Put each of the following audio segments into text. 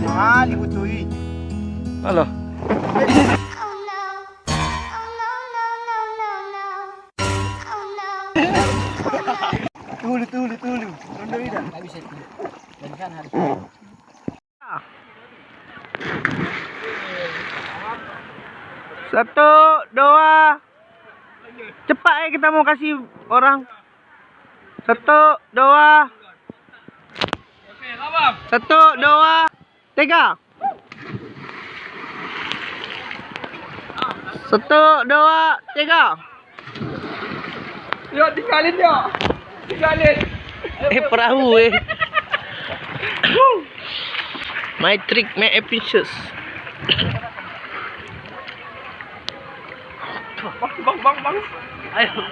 Ah, libutuin. Halo. Tulu. Rondo ida. Enggak bisa itu. Dan kan harus. Satu, dua. Cepat ya kita mau kasih orang. Satu, dua. Satu, dua, tiga. Satu, dua, tiga. Yuk, tinggalin yuk. Tinggalin. Perahu My trick, my epic. Bang. Ayo.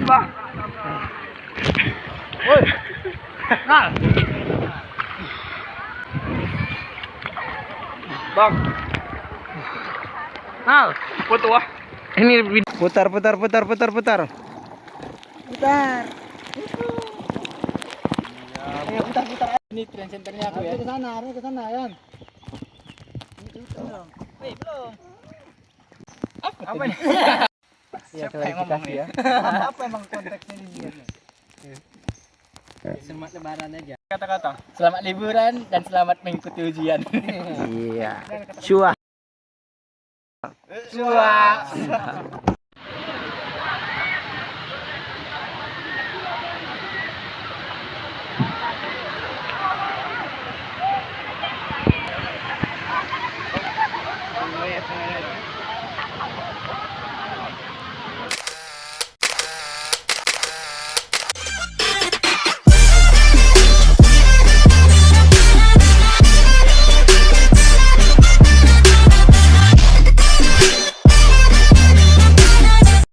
Bang. Woi. Nah. Bang. Nah. Foto ah. Ini putar. Putar. Ayo putar. Ini train centernya aku ya. Ke sana, Yan. Wih, belum. Apa nih? Siapa yang ngomong ya? Apa emang konteksnya ini? Selamat lebaran aja. Kata-kata. Selamat liburan dan selamat mengikuti ujian. Iya. Cuah.